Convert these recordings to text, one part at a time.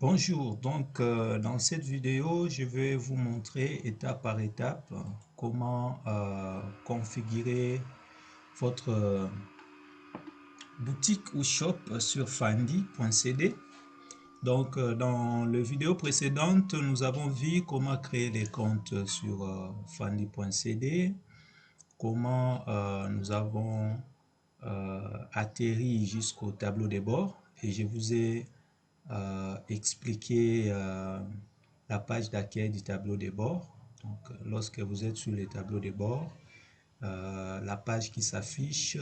Bonjour, dans cette vidéo, je vais vous montrer étape par étape comment configurer votre boutique ou shop sur Fandy.cd. Dans la vidéo précédente, nous avons vu comment créer des comptes sur Fandy.cd, comment nous avons atterri jusqu'au tableau de bord et je vous ai expliquer la page d'accueil du tableau de bord. Donc, lorsque vous êtes sur le tableau de bord, la page qui s'affiche,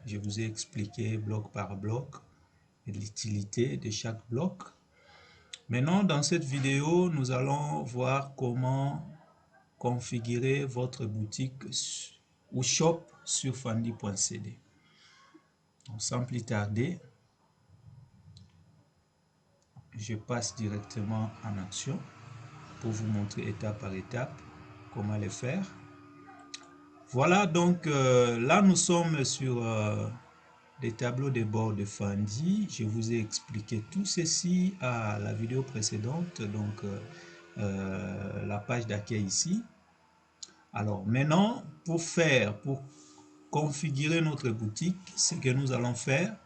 je vous ai expliqué bloc par bloc l'utilité de chaque bloc. Maintenant, dans cette vidéo, nous allons voir comment configurer votre boutique ou shop sur Fandy.cd. Sans plus tarder, je passe directement en action pour vous montrer étape par étape comment le faire. Voilà, donc là nous sommes sur des tableaux de bord de Fandy. Je vous ai expliqué tout ceci à la vidéo précédente, donc la page d'accueil ici. Alors maintenant, pour configurer notre boutique, ce que nous allons faire,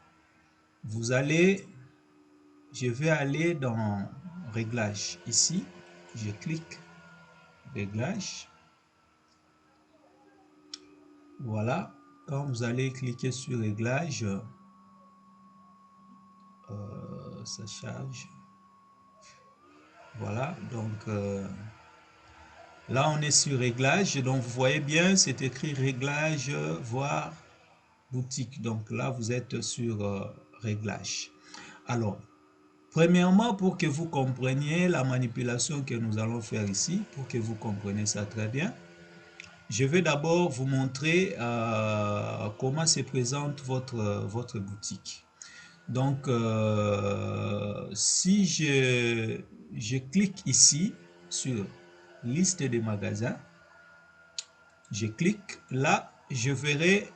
je vais aller dans Réglages ici, je clique Réglages. Voilà, quand vous allez cliquer sur Réglages, ça charge. Voilà, donc là on est sur Réglages, donc vous voyez bien, c'est écrit Réglages, voire boutique. Donc là vous êtes sur Réglages. Alors, premièrement, pour que vous compreniez la manipulation que nous allons faire ici, pour que vous compreniez ça très bien, je vais d'abord vous montrer comment se présente votre boutique. Donc, si je clique ici sur liste des magasins, je clique là, je verrai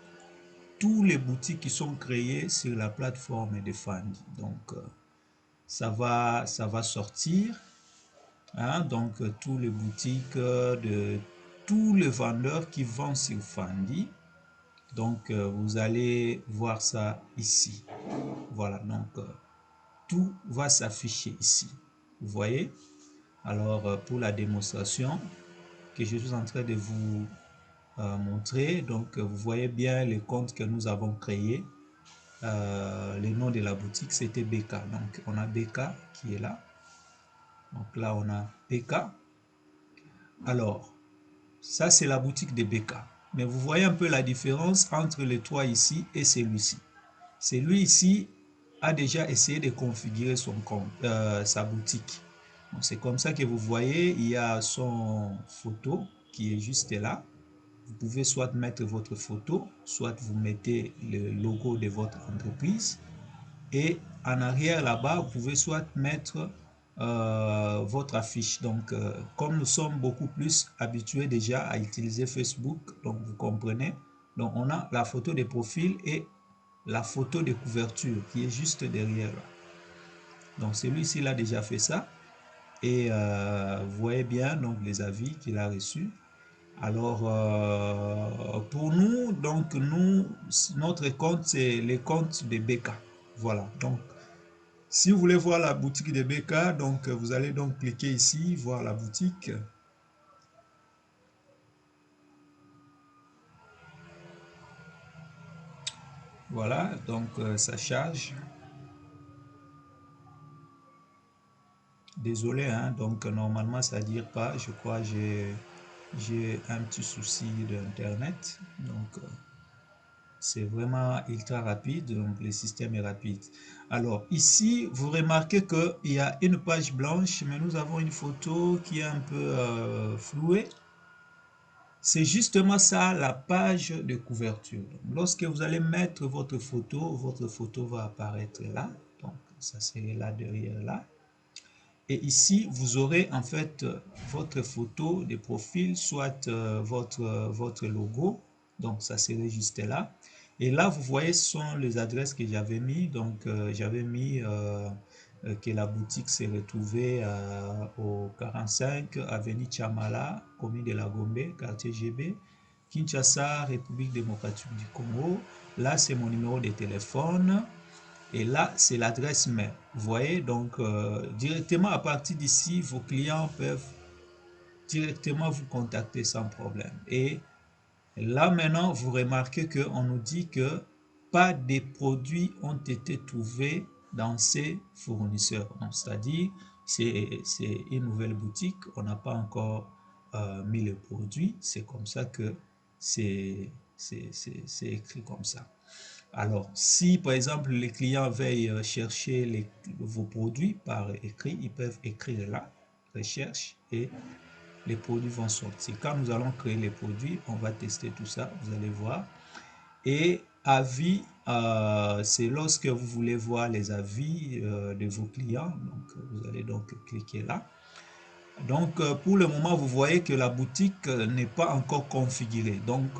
tous les boutiques qui sont créées sur la plateforme de Fandy. Donc, ça va sortir. Hein, donc, tous les boutiques de tous les vendeurs qui vendent sur Fandy. Donc, vous allez voir ça ici. Voilà, donc tout va s'afficher ici. Vous voyez? Alors, pour la démonstration que je suis en train de vous montrer, donc vous voyez bien les comptes que nous avons créés. Le nom de la boutique, c'était BK. Donc, on a BK qui est là. Donc là, on a BK. Alors, ça, c'est la boutique de BK. Mais vous voyez un peu la différence entre les trois ici et celui-ci. Celui ici a déjà essayé de configurer son compte, sa boutique. C'est comme ça que vous voyez, il y a son photo qui est juste là. Vous pouvez soit mettre votre photo, soit vous mettez le logo de votre entreprise. Et en arrière là-bas, vous pouvez soit mettre votre affiche. Donc, comme nous sommes beaucoup plus habitués déjà à utiliser Facebook, donc vous comprenez. Donc, on a la photo de profil et la photo de couverture qui est juste derrière là. Donc, celui-ci, il a déjà fait ça. Et vous voyez bien donc les avis qu'il a reçus. Alors, pour nous, donc notre compte, c'est le compte de BK. Voilà, donc si vous voulez voir la boutique de BK, donc vous allez donc cliquer ici, voir la boutique. Voilà, donc ça charge. Désolé, hein, donc normalement ça ne dire pas, je crois que j'ai un petit souci d'internet, donc c'est vraiment ultra rapide, donc le système est rapide. Alors ici, vous remarquez qu'il y a une page blanche, mais nous avons une photo qui est un peu flouée. C'est justement ça la page de couverture. Donc, lorsque vous allez mettre votre photo va apparaître là. Donc ça serait là derrière là. Et ici, vous aurez en fait votre photo de profil, soit votre logo. Donc, ça serait juste là. Et là, vous voyez, ce sont les adresses que j'avais mis. Donc, j'avais mis que la boutique s'est retrouvée au 45 avenue Chamala, commune de la Gombe, quartier GB, Kinshasa, République démocratique du Congo. Là, c'est mon numéro de téléphone. Et là, c'est l'adresse mail. Vous voyez, donc directement à partir d'ici, vos clients peuvent directement vous contacter sans problème. Et là, maintenant, vous remarquez qu'on nous dit que pas de produits ont été trouvés dans ces fournisseurs. C'est-à-dire, c'est une nouvelle boutique, on n'a pas encore mis le produit. C'est comme ça que c'est écrit comme ça. Alors, si par exemple les clients veulent chercher vos produits par écrit, ils peuvent écrire là, recherche, et les produits vont sortir. Quand nous allons créer les produits, on va tester tout ça, vous allez voir. Et avis, c'est lorsque vous voulez voir les avis de vos clients. Donc, vous allez donc cliquer là. Donc, pour le moment, vous voyez que la boutique n'est pas encore configurée. Donc,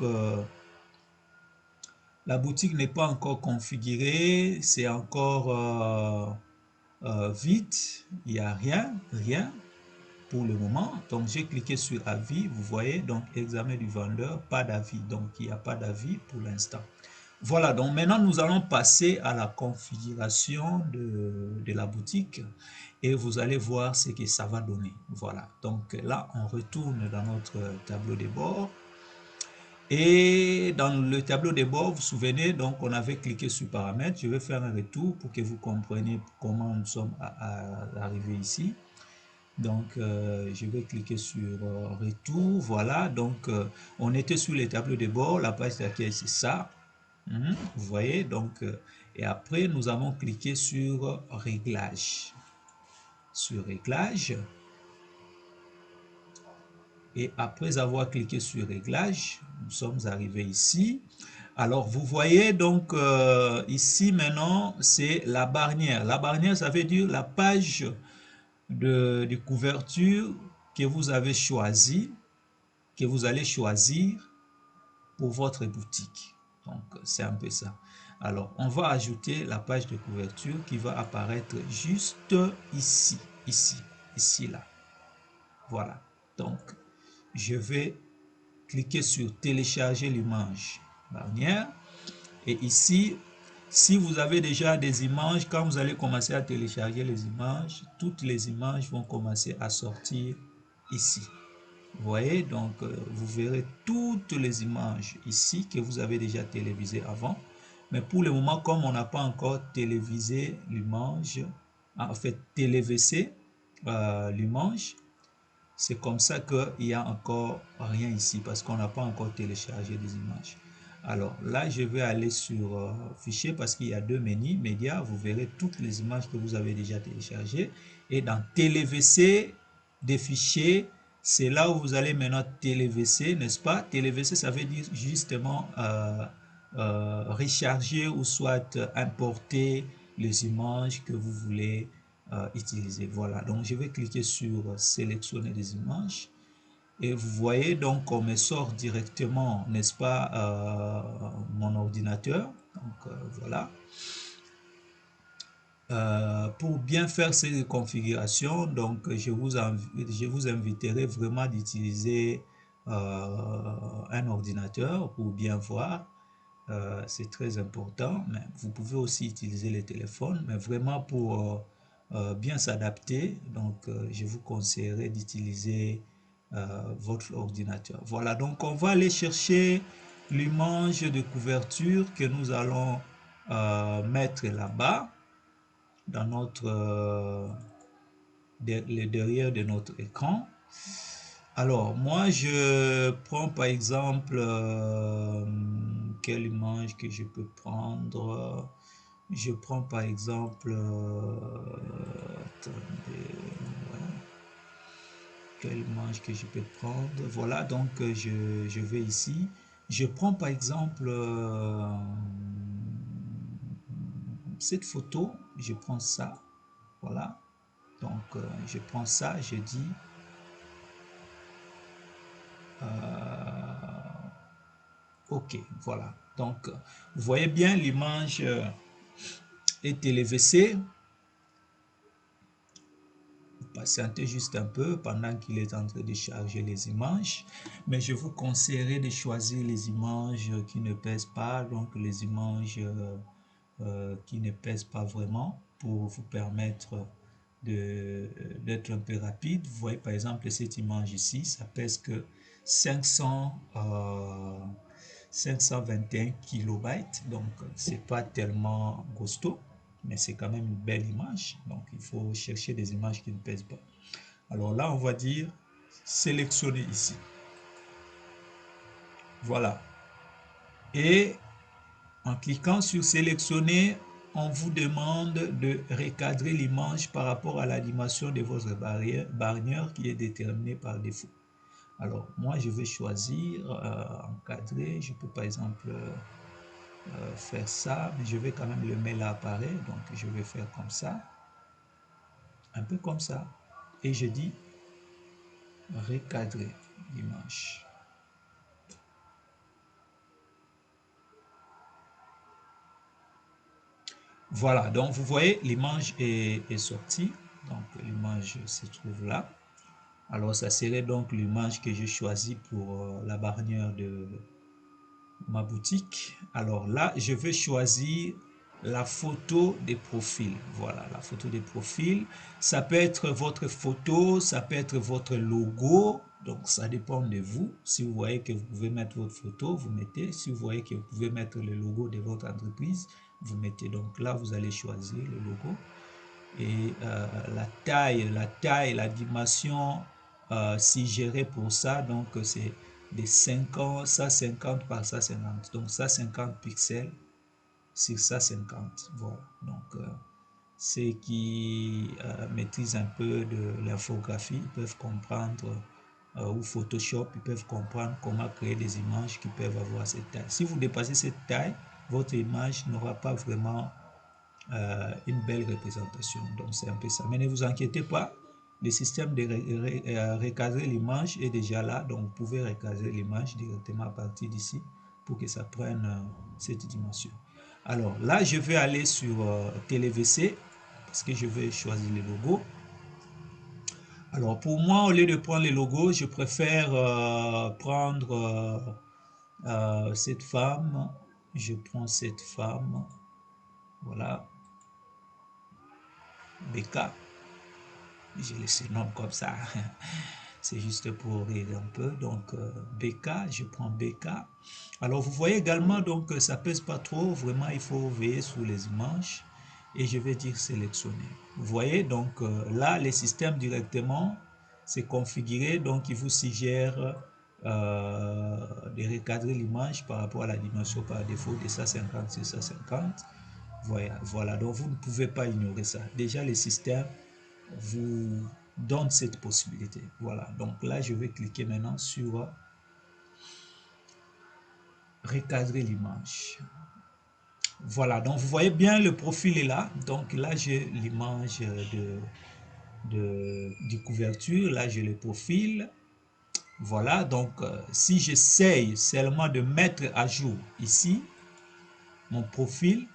la boutique n'est pas encore configurée, c'est encore vide, il n'y a rien pour le moment. Donc j'ai cliqué sur avis, vous voyez, donc examen du vendeur, pas d'avis, donc il n'y a pas d'avis pour l'instant. Voilà, donc maintenant nous allons passer à la configuration de la boutique et vous allez voir ce que ça va donner. Voilà, donc là on retourne dans notre tableau de bord. Et dans le tableau de bord, vous vous souvenez, donc on avait cliqué sur paramètres. Je vais faire un retour pour que vous compreniez comment nous sommes arrivés ici. Donc, je vais cliquer sur retour. Voilà, donc on était sur le tableau de bord. La page d'accueil, c'est ça. Vous voyez, donc, et après, nous avons cliqué sur réglage. Sur réglage. Et après avoir cliqué sur réglage, nous sommes arrivés ici. Alors, vous voyez donc ici maintenant, c'est la barnière. La barnière, ça veut dire la page de couverture que vous avez choisi, que vous allez choisir pour votre boutique. Donc, c'est un peu ça. Alors, on va ajouter la page de couverture qui va apparaître juste ici, ici, là. Voilà. Donc, je vais cliquer sur télécharger l'image barnière. Et ici, si vous avez déjà des images, quand vous allez commencer à télécharger les images, toutes les images vont commencer à sortir ici. Vous voyez, donc vous verrez toutes les images ici que vous avez déjà télévisées avant. Mais pour le moment, comme on n'a pas encore télévisé l'image, en fait télévisé l'image, c'est comme ça qu'il n'y a encore rien ici parce qu'on n'a pas encore téléchargé des images. Alors là, je vais aller sur fichier parce qu'il y a deux menus, médias, vous verrez toutes les images que vous avez déjà téléchargées. Et dans TLVC, des fichiers, c'est là où vous allez maintenant TLVC, n'est-ce pas? TLVC, ça veut dire justement recharger ou soit importer les images que vous voulez utiliser. Voilà, donc je vais cliquer sur sélectionner des images et vous voyez donc on me sort directement, n'est-ce pas, mon ordinateur. Donc voilà. Pour bien faire ces configurations, donc je vous inviterai vraiment d'utiliser un ordinateur pour bien voir. C'est très important, mais vous pouvez aussi utiliser les téléphones, mais vraiment pour bien s'adapter, donc je vous conseillerais d'utiliser votre ordinateur. Voilà, donc on va aller chercher l'image de couverture que nous allons mettre là-bas dans notre le derrière de notre écran. Alors, moi, je prends par exemple quelle image que je peux prendre. Je prends par exemple attendez, voilà. Quelle image que je peux prendre. Voilà, donc je vais ici. Je prends par exemple cette photo. Je prends ça. Voilà. Donc, je prends ça, je dis OK, voilà. Donc, vous voyez bien l'image est télévisée. patienter juste un peu pendant qu'il est en train de charger les images. Mais je vous conseillerais de choisir les images qui ne pèsent pas, donc les images qui ne pèsent pas vraiment pour vous permettre d'être un peu rapide. Vous voyez par exemple cette image ici, ça pèse que 521 kilobytes, donc c'est pas tellement costaud, mais c'est quand même une belle image. Donc il faut chercher des images qui ne pèsent pas. Alors là on va dire sélectionner ici, voilà, et en cliquant sur sélectionner, on vous demande de recadrer l'image par rapport à l'animation de votre barrière qui est déterminée par défaut. Alors moi je vais choisir encadrer, je peux par exemple faire ça, mais je vais quand même le mettre là apparaît, donc je vais faire comme ça, un peu comme ça, et je dis recadrer l'image. Voilà, donc vous voyez l'image est sortie, donc l'image se trouve là. Alors ça serait donc l'image que j'ai choisie pour la bannière de ma boutique. Alors là, je vais choisir la photo des profils. Voilà, la photo des profils. Ça peut être votre photo, ça peut être votre logo. Donc ça dépend de vous. Si vous voyez que vous pouvez mettre votre photo, vous mettez. Si vous voyez que vous pouvez mettre le logo de votre entreprise, vous mettez. Donc là, vous allez choisir le logo. Et la taille, la dimension si gérée pour ça, donc c'est des 50, ça 50 par ça 50. Donc ça 50 pixels sur ça 50. Voilà. Donc ceux qui maîtrisent un peu de l'infographie, ils peuvent comprendre ou Photoshop, ils peuvent comprendre comment créer des images qui peuvent avoir cette taille. Si vous dépassez cette taille, votre image n'aura pas vraiment une belle représentation. Donc c'est un peu ça. Mais ne vous inquiétez pas, le système de recadrer l'image est déjà là. Donc vous pouvez recadrer l'image directement à partir d'ici pour que ça prenne cette dimension. Alors là, je vais aller sur TeleVC parce que je vais choisir le logo. Alors pour moi, au lieu de prendre les logos, je préfère prendre cette femme. Je prends cette femme. Voilà. Becca. Je les surnomme comme ça. C'est juste pour rire un peu. Donc, BK, je prends BK. Alors, vous voyez également, donc, ça pèse pas trop. Vraiment, il faut veiller sur les images. Et je vais dire sélectionner. Vous voyez, donc, là, le système directement, c'est configuré. Donc, il vous suggère de recadrer l'image par rapport à la dimension par défaut de 150 sur 150. Voilà, donc vous ne pouvez pas ignorer ça. Déjà, le système vous donne cette possibilité. Voilà, donc là, je vais cliquer maintenant sur recadrer l'image. Voilà, donc vous voyez bien, le profil est là. Donc là, j'ai l'image de couverture. Là, j'ai le profil. Voilà, donc si j'essaye seulement de mettre à jour ici mon profil,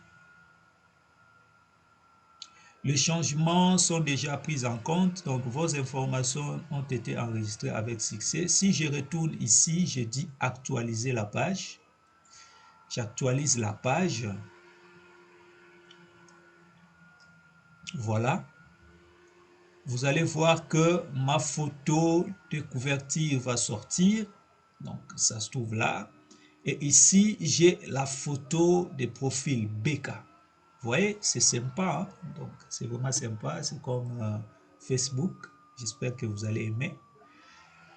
les changements sont déjà pris en compte, donc vos informations ont été enregistrées avec succès. Si je retourne ici, je dis actualiser la page. J'actualise la page. Voilà. Vous allez voir que ma photo de couverture va sortir. Donc ça se trouve là. Et ici, j'ai la photo de profil BK. Vous voyez, c'est sympa. Hein? Donc, c'est vraiment sympa. C'est comme Facebook. J'espère que vous allez aimer.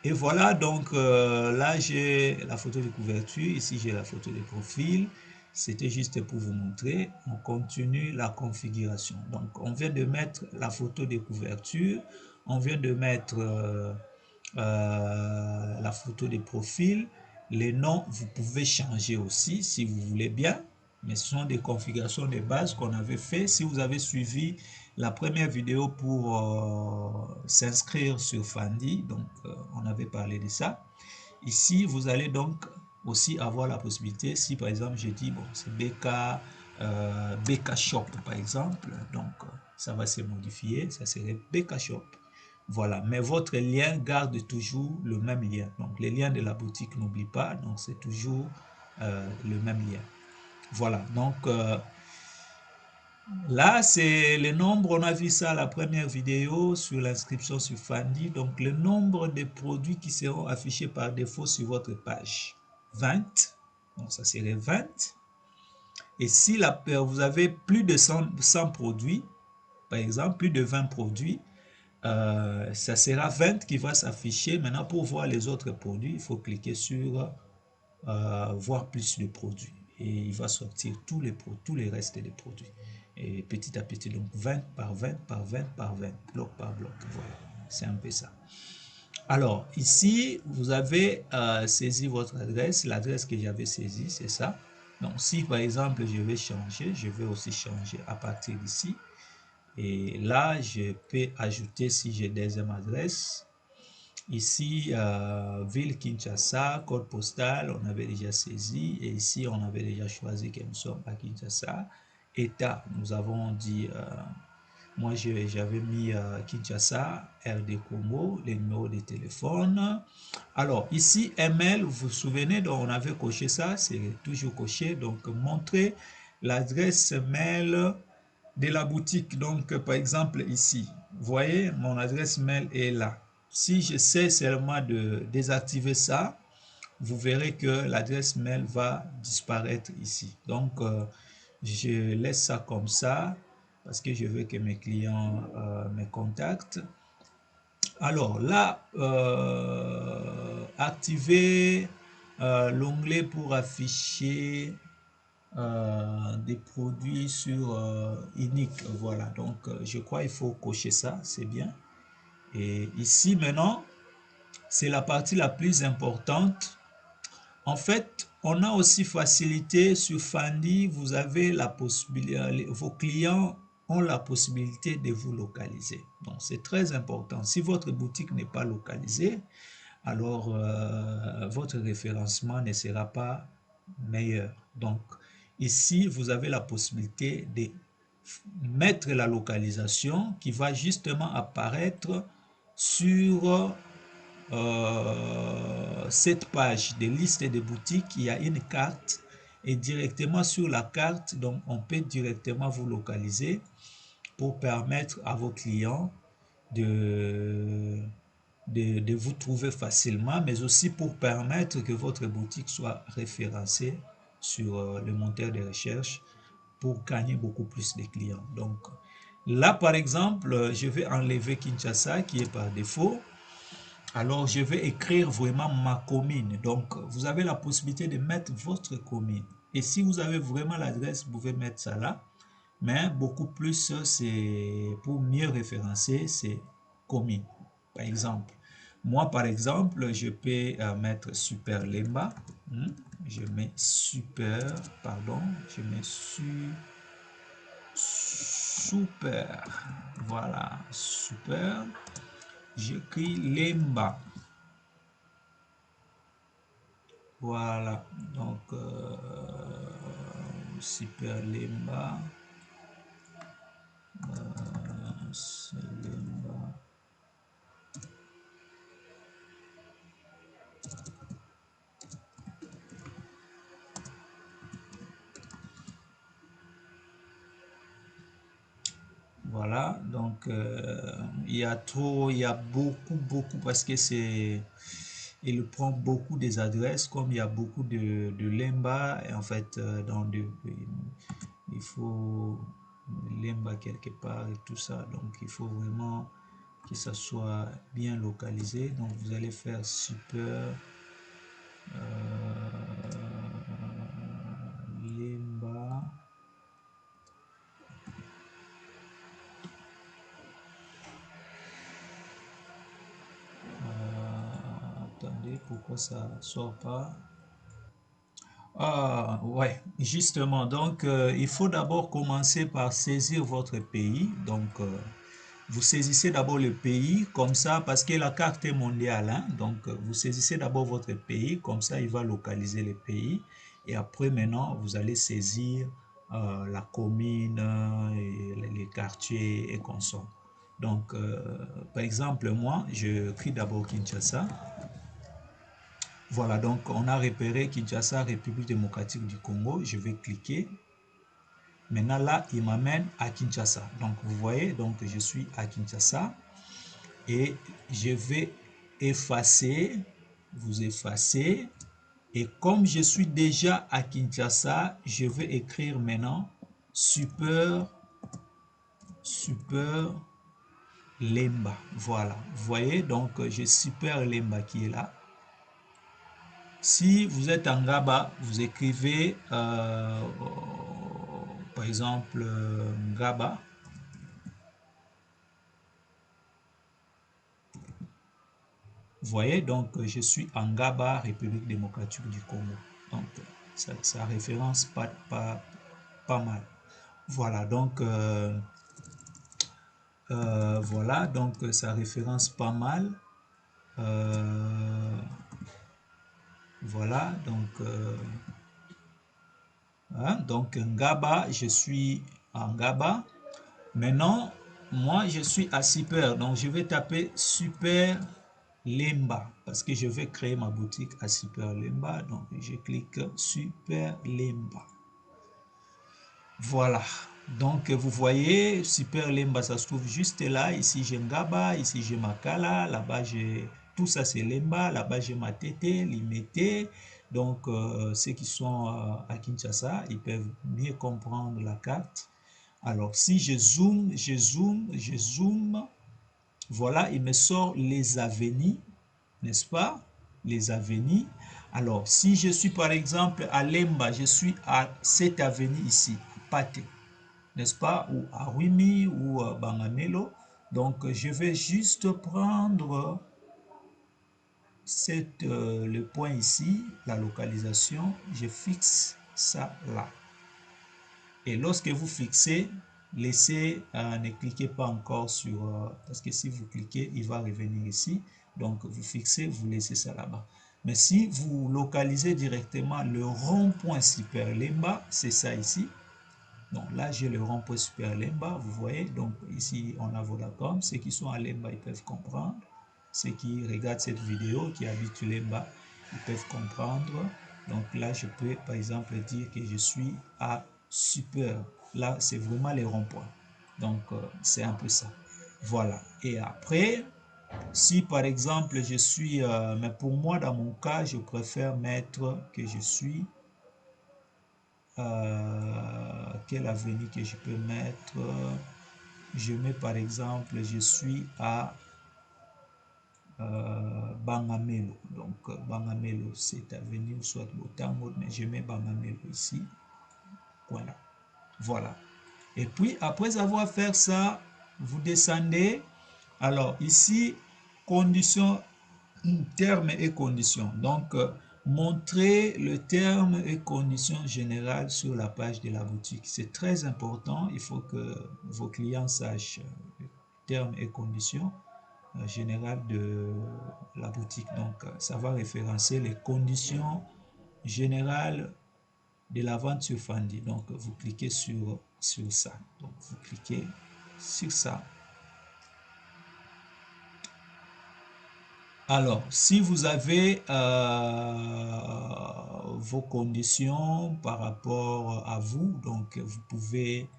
Et voilà, donc là, j'ai la photo de couverture. Ici, j'ai la photo de profil. C'était juste pour vous montrer. On continue la configuration. Donc, on vient de mettre la photo de couverture. On vient de mettre la photo de profil. Les noms, vous pouvez changer aussi si vous voulez bien. Mais ce sont des configurations de base qu'on avait fait. Si vous avez suivi la première vidéo pour s'inscrire sur Fandi, donc on avait parlé de ça. Ici, vous allez donc aussi avoir la possibilité, si par exemple je dis, bon, c'est BK Shop par exemple, donc ça va se modifier, ça serait BK Shop. Voilà, mais votre lien garde toujours le même lien. Donc, les liens de la boutique, n'oublie pas, donc c'est toujours le même lien. Voilà, donc là, c'est le nombre, on a vu ça à la première vidéo sur l'inscription sur Fandy. Donc, le nombre de produits qui seront affichés par défaut sur votre page. 20. Donc, ça serait 20. Et si vous avez plus de 100 produits, par exemple, plus de 20 produits, ça sera 20 qui va s'afficher. Maintenant, pour voir les autres produits, il faut cliquer sur voir plus de produits. Et il va sortir tous les restes des produits. Et petit à petit, donc 20 par 20 par 20 par 20, bloc par bloc. Voilà, c'est un peu ça. Alors, ici, vous avez saisi votre adresse. L'adresse que j'avais saisie, c'est ça. Donc, si par exemple, je vais changer, je vais aussi changer à partir d'ici. Et là, je peux ajouter, si j'ai deuxième adresse, ici, ville Kinshasa, code postal, on avait déjà saisi. Et ici, on avait déjà choisi que nous sommes à Kinshasa. État, nous avons dit, moi j'avais mis Kinshasa, RD Congo, les numéros de téléphone. Alors, ici, email, vous vous souvenez, donc on avait coché ça, c'est toujours coché. Donc, montrer l'adresse mail de la boutique. Donc, par exemple, ici, vous voyez, mon adresse mail est là. Si j'essaie seulement de désactiver ça, vous verrez que l'adresse mail va disparaître ici. Donc, je laisse ça comme ça parce que je veux que mes clients me contactent. Alors là, activer l'onglet pour afficher des produits sur unique. Voilà, donc je crois qu'il faut cocher ça, c'est bien. Et ici maintenant, c'est la partie la plus importante. En fait, on a aussi facilité sur Fandy, vous avez la possibilité, vos clients ont la possibilité de vous localiser. Donc c'est très important. Si votre boutique n'est pas localisée, alors votre référencement ne sera pas meilleur. Donc ici, vous avez la possibilité de mettre la localisation qui va justement apparaître sur cette page de liste de boutiques. Il y a une carte et directement sur la carte, donc on peut directement vous localiser pour permettre à vos clients de vous trouver facilement, mais aussi pour permettre que votre boutique soit référencée sur le moteur de recherche pour gagner beaucoup plus de clients. Donc là, par exemple, je vais enlever Kinshasa qui est par défaut. Alors, je vais écrire vraiment ma commune. Donc, vous avez la possibilité de mettre votre commune. Et si vous avez vraiment l'adresse, vous pouvez mettre ça là. Mais beaucoup plus, c'est pour mieux référencer, c'est commune. Par exemple, moi, par exemple, je peux mettre Super Lemba. Je mets Super, pardon, je mets Super. Voilà, Super. J'écris Lemba. Voilà, donc Super Lemba, Lemba. Voilà, donc il y a beaucoup parce que il prend beaucoup des adresses, comme il y a beaucoup de Lemba, et en fait, il faut Lemba quelque part et tout ça, donc il faut vraiment que ça soit bien localisé. Donc vous allez faire Super Lemba. Attendez, pourquoi ça sort pas? Ah, ouais, justement. Donc, il faut d'abord commencer par saisir votre pays. Donc, vous saisissez d'abord le pays, comme ça, parce que la carte est mondiale. Hein, donc, vous saisissez d'abord votre pays, comme ça, il va localiser le pays. Et après, maintenant, vous allez saisir la commune, et les quartiers et consorts. Donc, par exemple, moi, je crie d'abord Kinshasa. Voilà, donc on a repéré Kinshasa, République démocratique du Congo. Je vais cliquer. Maintenant, là, il m'amène à Kinshasa. Donc, vous voyez, donc je suis à Kinshasa. Et je vais effacer, vous effacer. Et comme je suis déjà à Kinshasa, je vais écrire maintenant Super Lemba. Voilà. Vous voyez, donc j'ai Super Lemba qui est là. Si vous êtes en Ngaba, vous écrivez par exemple Ngaba. Vous voyez, donc je suis en Ngaba, République démocratique du Congo. Donc ça référence pas mal. Voilà, donc voilà, donc ça référence pas mal. Voilà, donc Ngaba, je suis en Ngaba. Maintenant, moi, je suis à Super, donc je vais taper Super Lemba parce que je vais créer ma boutique à Super Lemba. Donc, je clique Super Lemba. Voilà. Donc, vous voyez, Super Lemba, ça se trouve juste là. Ici, j'ai Ngaba, ici, j'ai Makala. Là-bas, j'ai tout ça, c'est Lemba. Là-bas, j'ai Matete, Limete. Donc, ceux qui sont à Kinshasa, ils peuvent mieux comprendre la carte. Alors, si je zoome, voilà, il me sort les avenues, n'est-ce pas? Les avenues. Alors, si je suis par exemple à Lemba, je suis à cette avenue ici, Pate, n'est-ce pas? Ou à Wimi ou à Bangamelo. Donc, je vais juste prendre le point ici, la localisation, je fixe ça là. Et lorsque vous fixez, laissez, ne cliquez pas encore sur, parce que si vous cliquez, il va revenir ici. Donc, vous fixez, vous laissez ça là-bas. Mais si vous localisez directement le rond-point Super Lemba, c'est ça ici. Donc là, j'ai le rond-point Super Lemba, vous voyez. Donc ici, on a Vodacom. Ceux qui sont à Lemba, ils peuvent comprendre. Ceux qui regardent cette vidéo, qui habitent Lemba, ils peuvent comprendre. Donc là, je peux, par exemple, dire que je suis à Super. Là, c'est vraiment les ronds-points. Donc, c'est un peu ça. Voilà. Et après, si par exemple, je suis... mais pour moi, dans mon cas, je préfère mettre que je suis quelle avenue que je peux mettre, je mets par exemple je suis à Bangamelo, donc Bangamelo cette avenue soit Botango, mais je mets Bangamelo ici, voilà, voilà. Et puis après avoir fait ça, vous descendez. Alors ici, conditions, termes et conditions. Donc, montrer le terme et conditions générales sur la page de la boutique. C'est très important. Il faut que vos clients sachent les termes et conditions générales de la boutique. Donc, ça va référencer les conditions générales de la vente sur Fandi. Donc, vous cliquez sur ça. Donc, vous cliquez sur ça. Alors, si vous avez vos conditions par rapport à vous, donc vous pouvez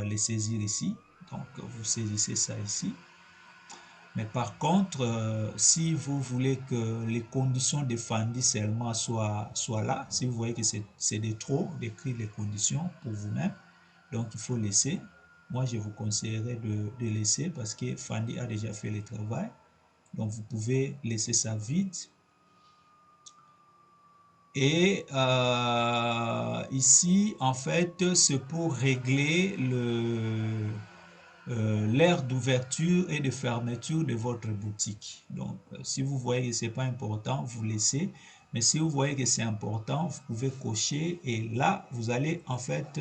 les saisir ici. Donc, vous saisissez ça ici. Mais par contre, si vous voulez que les conditions de Fandi seulement soient là, si vous voyez que c'est de trop d'écrire les conditions pour vous-même, donc il faut laisser. Moi, je vous conseillerais de laisser parce que Fandi a déjà fait le travail. Donc, vous pouvez laisser ça vide. Et ici, en fait, c'est pour régler l'heure d'ouverture et de fermeture de votre boutique. Donc, si vous voyez que ce n'est pas important, vous laissez. Mais si vous voyez que c'est important, vous pouvez cocher. Et là, vous allez en fait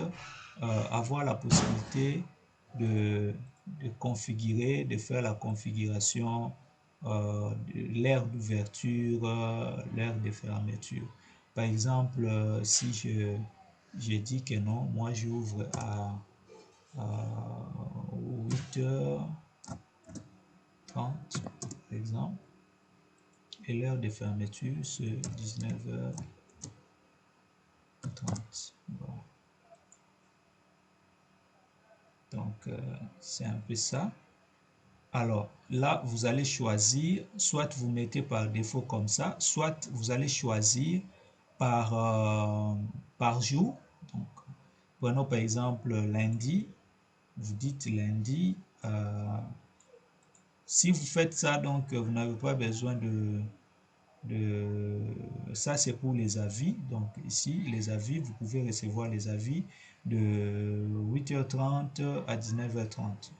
avoir la possibilité de, configurer, de faire la configuration de l'heure d'ouverture, l'heure de fermeture. Par exemple, si je dis que non, moi j'ouvre à 8 heures, 19h30 par exemple. Et l'heure de fermeture, c'est 19h30. Voilà. Donc, c'est un peu ça. Alors, là, vous allez choisir, soit vous mettez par défaut comme ça, soit vous allez choisir par jour. Donc, prenons par exemple lundi. Vous dites lundi. Si vous faites ça, donc, vous n'avez pas besoin de ça, c'est pour les avis. Donc ici, les avis, vous pouvez recevoir les avis de 8h30 à 19h30.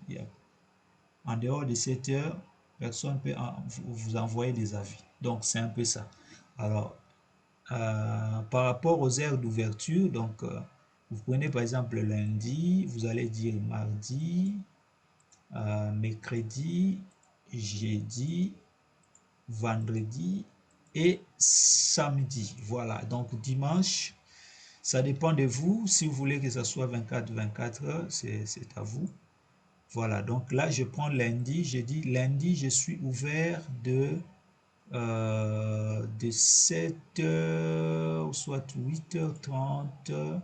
En dehors de 7 heures, personne ne peut vous envoyer des avis. Donc c'est un peu ça. Alors, par rapport aux heures d'ouverture, donc vous prenez par exemple le lundi, vous allez dire mardi, mercredi, jeudi, vendredi et samedi. Voilà, donc dimanche, ça dépend de vous. Si vous voulez que ça soit 24 heures, c'est à vous. Voilà, donc là, je prends lundi. Je dis lundi, je suis ouvert de 7h, soit 8h30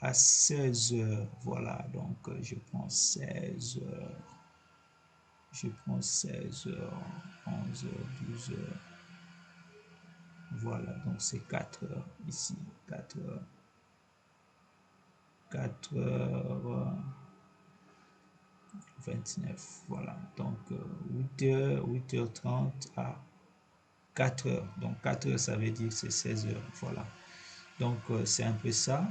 à 16h. Voilà, donc je prends 16h. Je prends 16h, 11h, 12h. Voilà, donc c'est 4 heures ici. 4 heures. 4h29. Voilà, donc 8h, 8h30 à 4 heures. Donc 4 heures, ça veut dire c'est 16 heures. Voilà. Donc c'est un peu ça.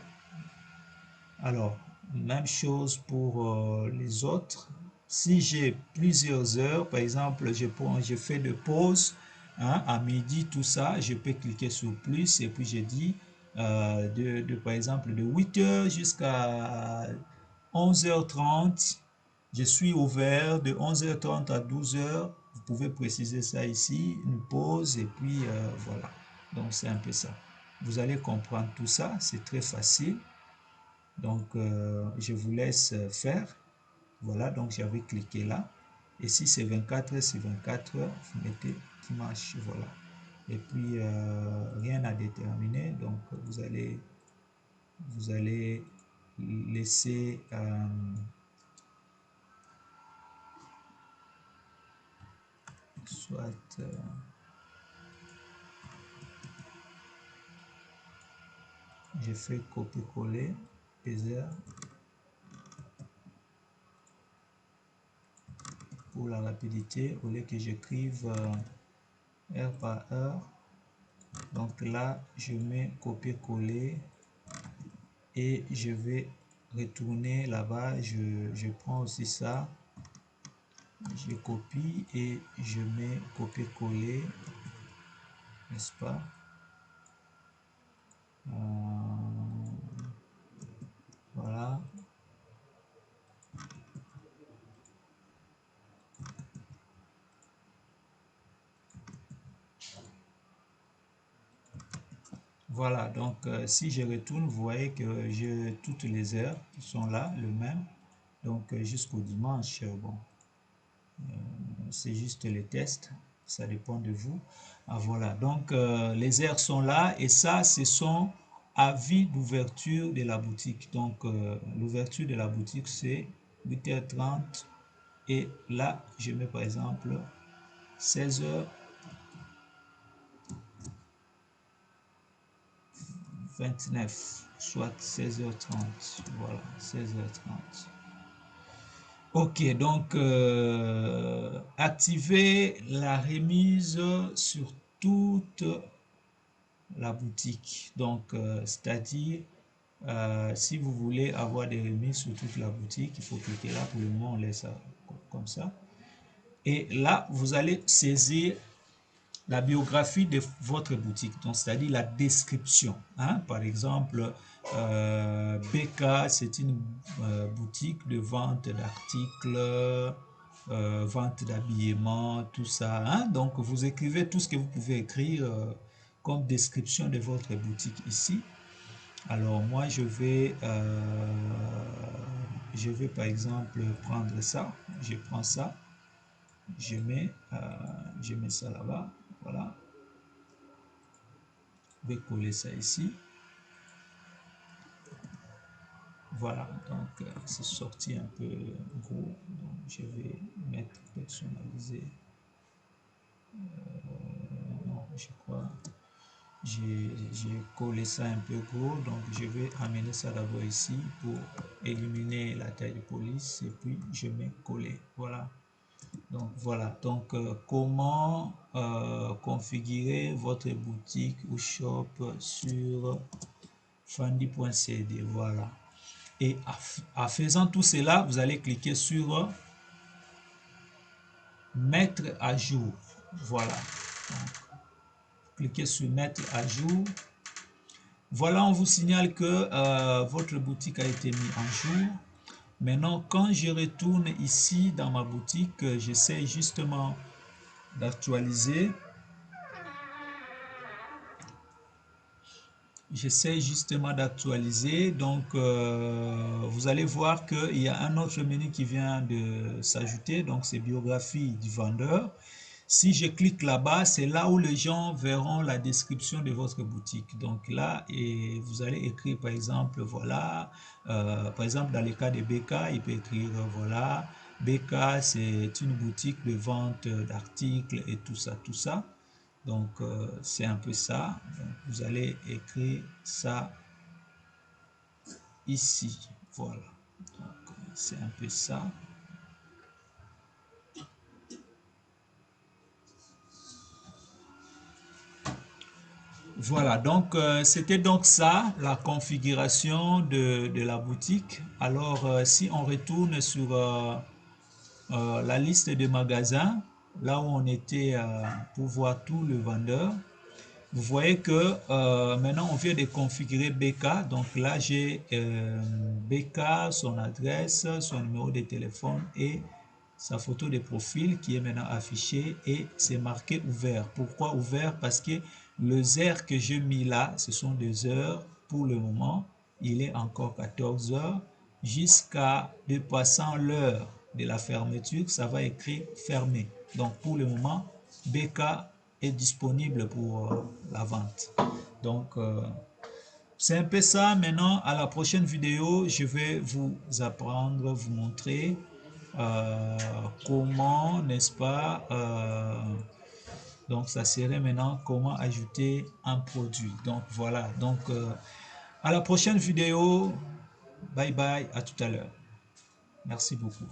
Alors, même chose pour les autres. Si j'ai plusieurs heures, par exemple, je fais de pause à midi, tout ça, je peux cliquer sur plus et puis je dis, par exemple, de 8h jusqu'à 11h30, je suis ouvert de 11h30 à 12h. Vous pouvez préciser ça ici, une pause et puis voilà. Donc, c'est un peu ça. Vous allez comprendre tout ça, c'est très facile. Donc, je vous laisse faire. Voilà, donc j'avais cliqué là. Et si c'est 24 heures, c'est 24 heures. Vous mettez dimanche, voilà. Et puis, rien à déterminer. Donc, vous allez laisser... soit... j'ai fait copier-coller les heures. Pour la rapidité, au lieu que j'écrive heure par heure, donc là je mets copier-coller et je vais retourner là-bas. Je prends aussi ça, je copie et je mets copier-coller, n'est-ce pas? Voilà. Voilà, donc si je retourne, vous voyez que j'ai toutes les heures qui sont là, le même. Donc jusqu'au dimanche, bon, c'est juste les tests, ça dépend de vous. Ah, voilà, donc les heures sont là et ça, ce sont avis d'ouverture de la boutique. Donc l'ouverture de la boutique, c'est 8h30 et là, je mets par exemple 16h29, soit 16h30. Voilà, 16h30. Ok, donc activer la remise sur toute la boutique. Donc, c'est-à-dire, si vous voulez avoir des remises sur toute la boutique, il faut cliquer là. Pour le moment, on laisse ça comme ça. Et là, vous allez saisir la biographie de votre boutique, donc c'est-à-dire la description. Hein? Par exemple, BK, c'est une boutique de vente d'articles, vente d'habillement, tout ça. Hein? Donc, vous écrivez tout ce que vous pouvez écrire comme description de votre boutique ici. Alors, moi, je vais je vais par exemple prendre ça, je prends ça, je mets ça là-bas, voilà, je vais coller ça ici, voilà, donc c'est sorti un peu gros, donc je vais mettre personnalisé, non, je crois, j'ai collé ça un peu gros, donc je vais amener ça d'abord ici pour éliminer la taille de police et puis je mets coller, voilà. Donc voilà, donc comment configurer votre boutique ou shop sur Fandy.cd, voilà. Et en faisant tout cela, vous allez cliquer sur mettre à jour, voilà. Donc, cliquez sur mettre à jour. Voilà, on vous signale que votre boutique a été mise en jour. Maintenant, quand je retourne ici dans ma boutique, j'essaie justement d'actualiser. J'essaie justement d'actualiser. Donc, vous allez voir qu'il y a un autre menu qui vient de s'ajouter. Donc, c'est biographie du vendeur. Si je clique là-bas, c'est là où les gens verront la description de votre boutique. Donc là, et vous allez écrire par exemple, voilà, par exemple dans le cas de BK, il peut écrire, voilà, BK c'est une boutique de vente d'articles et tout ça, tout ça. Donc c'est un peu ça. Donc, vous allez écrire ça ici, voilà. Donc c'est un peu ça. Voilà, donc c'était donc ça, la configuration de la boutique. Alors, si on retourne sur la liste des magasins, là où on était pour voir tout le vendeur, vous voyez que maintenant on vient de configurer BK. Donc là, j'ai BK, son adresse, son numéro de téléphone et sa photo de profil qui est maintenant affichée et c'est marqué ouvert. Pourquoi ouvert? Parce que les heures que j'ai mis là, ce sont des heures pour le moment. Il est encore 14 heures jusqu'à dépassant l'heure de la fermeture, ça va écrire fermé. Donc pour le moment, BK est disponible pour la vente. Donc c'est un peu ça. Maintenant, à la prochaine vidéo, je vais vous apprendre, vous montrer comment, n'est-ce pas, donc ça serait maintenant comment ajouter un produit. Donc voilà, donc à la prochaine vidéo, bye bye, à tout à l'heure. Merci beaucoup.